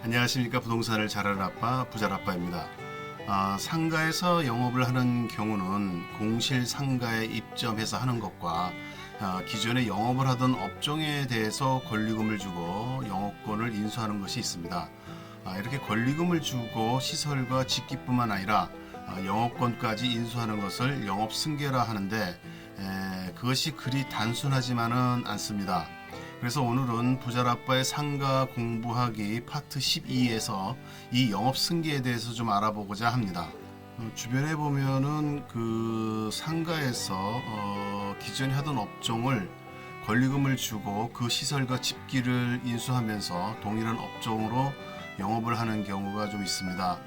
안녕하십니까. 부동산을 잘하는 아빠 부자라빠입니다. 상가에서 영업을 하는 경우는 공실 상가에 입점해서 하는 것과 기존에 영업을 하던 업종에 대해서 권리금을 주고 영업권을 인수하는 것이 있습니다. 이렇게 권리금을 주고 시설과 집기뿐만 아니라 영업권까지 인수하는 것을 영업승계라 하는데 그것이 그리 단순하지만은 않습니다. 그래서 오늘은 부자라빠의 상가 공부하기 파트 12에서 이 영업승계에 대해서 좀 알아보고자 합니다. 주변에 보면은 그 상가에서 기존에 하던 업종을 권리금을 주고 그 시설과 집기를 인수하면서 동일한 업종으로 영업을 하는 경우가 좀 있습니다.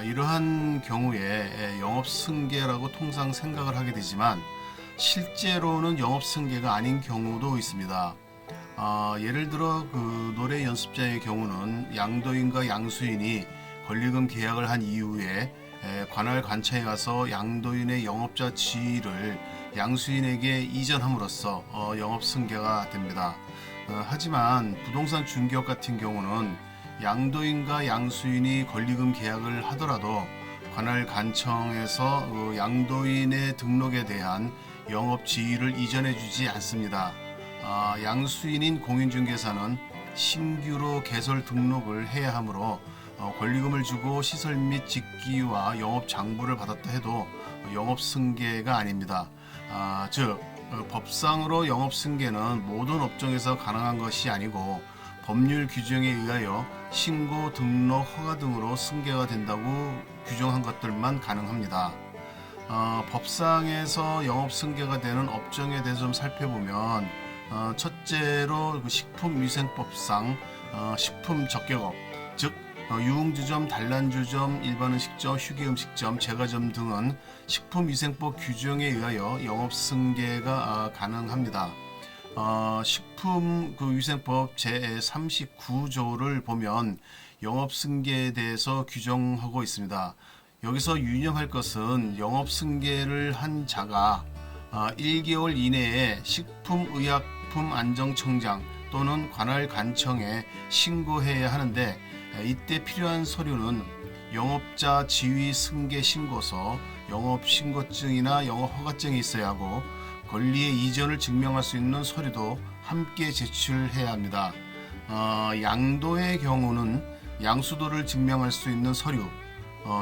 이러한 경우에 영업승계라고 통상 생각을 하게 되지만 실제로는 영업승계가 아닌 경우도 있습니다. 예를 들어 그 노래 연습자의 경우는 양도인과 양수인이 권리금 계약을 한 이후에 관할 관청에 가서 양도인의 영업자 지위를 양수인에게 이전함으로써 영업승계가 됩니다. 하지만 부동산 중개업 같은 경우는 양도인과 양수인이 권리금 계약을 하더라도 관할 관청에서 양도인의 등록에 대한 영업 지위를 이전해 주지 않습니다. 양수인인 공인중개사는 신규로 개설 등록을 해야 하므로 권리금을 주고 시설 및 집기와 영업 장부를 받았다 해도 영업승계가 아닙니다. 즉 법상으로 영업승계는 모든 업종에서 가능한 것이 아니고 법률 규정에 의하여 신고, 등록, 허가 등으로 승계가 된다고 규정한 것들만 가능합니다. 법상에서 영업승계가 되는 업종에 대해서 좀 살펴보면 첫째로 식품위생법상 식품적객업, 즉 유흥주점, 단란주점, 일반음식점, 휴게음식점, 제과점 등은 식품위생법 규정에 의하여 영업승계가 가능합니다. 식품위생법 제39조를 보면 영업승계에 대해서 규정하고 있습니다. 여기서 유념할 것은 영업승계를 한 자가 1개월 이내에 식품의약품안전청장 또는 관할 관청에 신고해야 하는데 이때 필요한 서류는 영업자 지위 승계 신고서, 영업신고증이나 영업허가증이 있어야 하고 권리의 이전을 증명할 수 있는 서류도 함께 제출해야 합니다. 양도의 경우는 양수도를 증명할 수 있는 서류,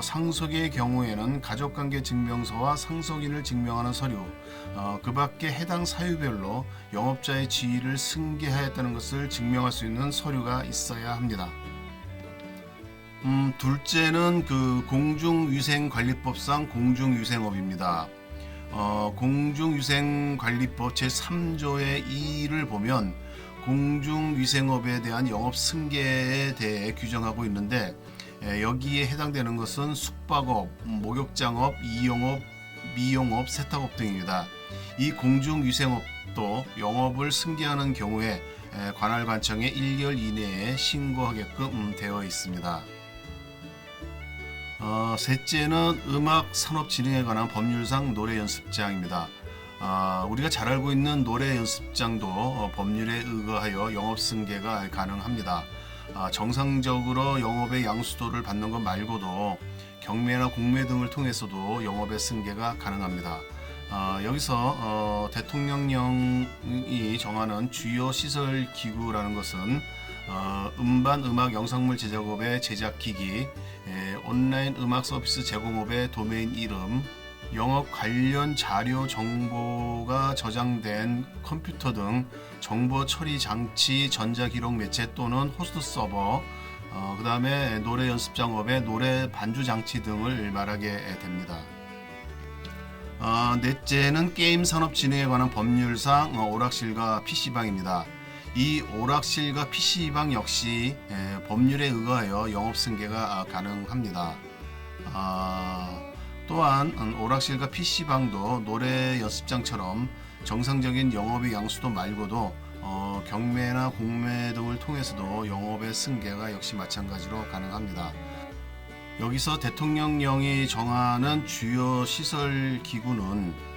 상속의 경우에는 가족관계 증명서와 상속인을 증명하는 서류, 그 밖에 해당 사유별로 영업자의 지위를 승계하였다는 것을 증명할 수 있는 서류가 있어야 합니다. 둘째는 그 공중위생관리법상 공중위생업입니다. 공중위생관리법 제3조의 2를 보면 공중위생업에 대한 영업승계에 대해 규정하고 있는데 여기에 해당되는 것은 숙박업, 목욕장업, 이용업, 미용업, 세탁업 등입니다. 이 공중위생업도 영업을 승계하는 경우에 관할 관청에 1개월 이내에 신고하게끔 되어 있습니다. 셋째는 음악산업진흥에 관한 법률상 노래연습장입니다. 우리가 잘 알고 있는 노래연습장도 법률에 의거하여 영업승계가 가능합니다. 정상적으로 영업의 양수도를 받는 것 말고도 경매나 공매 등을 통해서도 영업의 승계가 가능합니다. 여기서 대통령령이 정하는 주요 시설 기구라는 것은 음반, 음악, 영상물 제작업의 제작기기, 온라인 음악 서비스 제공업의 도메인 이름, 영업 관련 자료 정보가 저장된 컴퓨터 등 정보 처리 장치, 전자기록 매체 또는 호스트 서버, 그 다음에 노래 연습장업의 노래 반주 장치 등을 말하게 됩니다. 넷째는 게임 산업 진흥에 관한 법률상 오락실과 PC방입니다. 이 오락실과 PC방 역시 법률에 의거하여 영업승계가 가능합니다. 또한 오락실과 PC방도 노래 연습장처럼 정상적인 영업의 양수도 말고도 경매나 공매 등을 통해서도 영업의 승계가 역시 마찬가지로 가능합니다. 여기서 대통령령이 정하는 주요 시설 기구는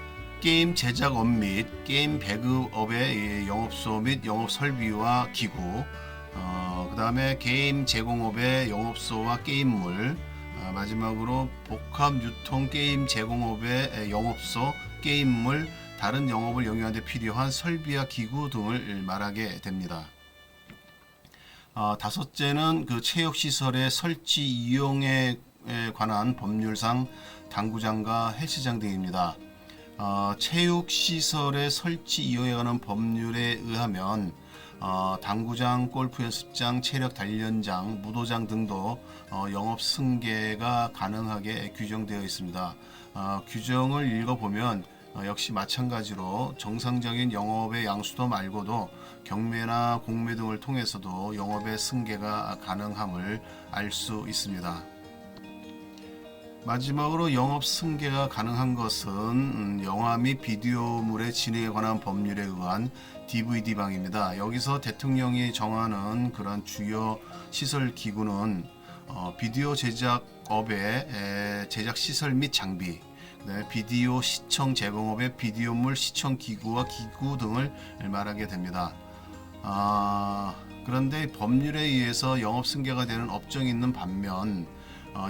게임 제작업 및 게임 배급업의 영업소 및 영업 설비와 기구, 그 다음에 게임 제공업의 영업소와 게임물, 마지막으로 복합 유통 게임 제공업의 영업소, 게임물, 다른 영업을 영위하는 데 필요한 설비와 기구 등을 말하게 됩니다. 다섯째는 그 체육시설의 설치 이용에 관한 법률상 당구장과 헬스장 등입니다. 체육시설의 설치 이용에 관한 법률에 의하면 당구장, 골프 연습장, 체력 단련장, 무도장 등도 영업 승계가 가능하게 규정되어 있습니다. 규정을 읽어보면 역시 마찬가지로 정상적인 영업의 양수도 말고도 경매나 공매 등을 통해서도 영업의 승계가 가능함을 알 수 있습니다. 마지막으로 영업 승계가 가능한 것은 영화 및 비디오물의 진행에 관한 법률에 의한 DVD방입니다. 여기서 대통령이 정하는 그런 주요 시설 기구는 비디오 제작업의 제작 시설 및 장비, 비디오 시청 제공업의 비디오물 시청 기구와 기구 등을 말하게 됩니다. 그런데 법률에 의해서 영업 승계가 되는 업종이 있는 반면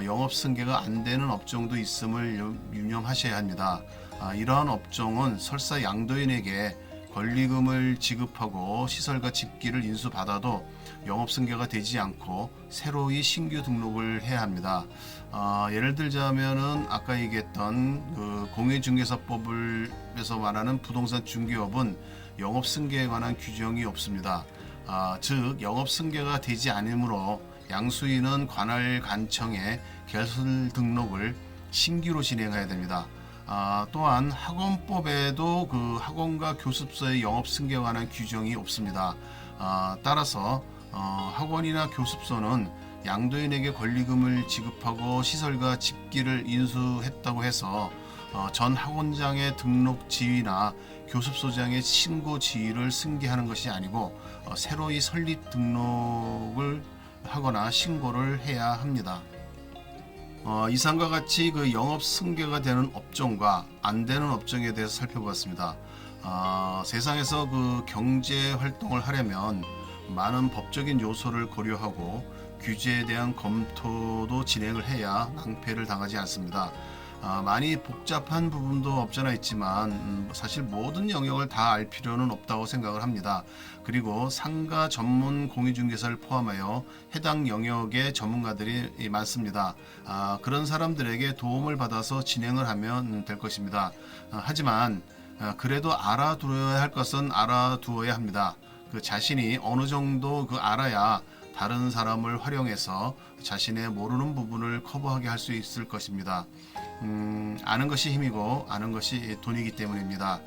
영업 승계가 안 되는 업종도 있음을 유념하셔야 합니다. 이러한 업종은 설사 양도인에게 권리금을 지급하고 시설과 집기를 인수받아도 영업 승계가 되지 않고 새로이 신규 등록을 해야 합니다. 예를 들자면은 아까 얘기했던 그 공인중개사법에서 말하는 부동산 중개업은 영업 승계에 관한 규정이 없습니다. 즉 영업 승계가 되지 않으므로 양수인은 관할 관청에 개설 등록을 신규로 진행해야 됩니다. 또한 학원법에도 그 학원과 교습소의 영업 승계에 관한 규정이 없습니다. 따라서 학원이나 교습소는 양도인에게 권리금을 지급하고 시설과 집기를 인수했다고 해서 전 학원장의 등록 지위나 교습소장의 신고 지위를 승계하는 것이 아니고 새로이 설립 등록을 하거나 신고를 해야 합니다. 이상과 같이 그 영업 승계가 되는 업종과 안 되는 업종에 대해서 살펴봤습니다. 세상에서 그 경제 활동을 하려면 많은 법적인 요소를 고려하고 규제에 대한 검토도 진행을 해야 낭패를 당하지 않습니다. 많이 복잡한 부분도 없잖아 있지만 사실 모든 영역을 다 알 필요는 없다고 생각을 합니다. 그리고 상가 전문 공인중개사를 포함하여 해당 영역의 전문가들이 많습니다. 그런 사람들에게 도움을 받아서 진행을 하면 될 것입니다. 하지만 그래도 알아두어야 할 것은 알아두어야 합니다. 그 자신이 어느 정도 그 알아야 다른 사람을 활용해서 자신의 모르는 부분을 커버하게 할 수 있을 것입니다. 아는 것이 힘이고 아는 것이 돈이기 때문입니다.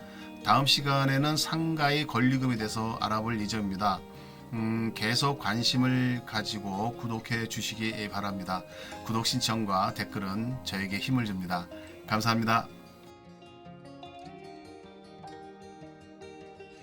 다음 시간에는 상가의 권리금에 대해서 알아볼 예정입니다. 계속 관심을 가지고 구독해 주시기 바랍니다. 구독 신청과 댓글은 저에게 힘을 줍니다. 감사합니다.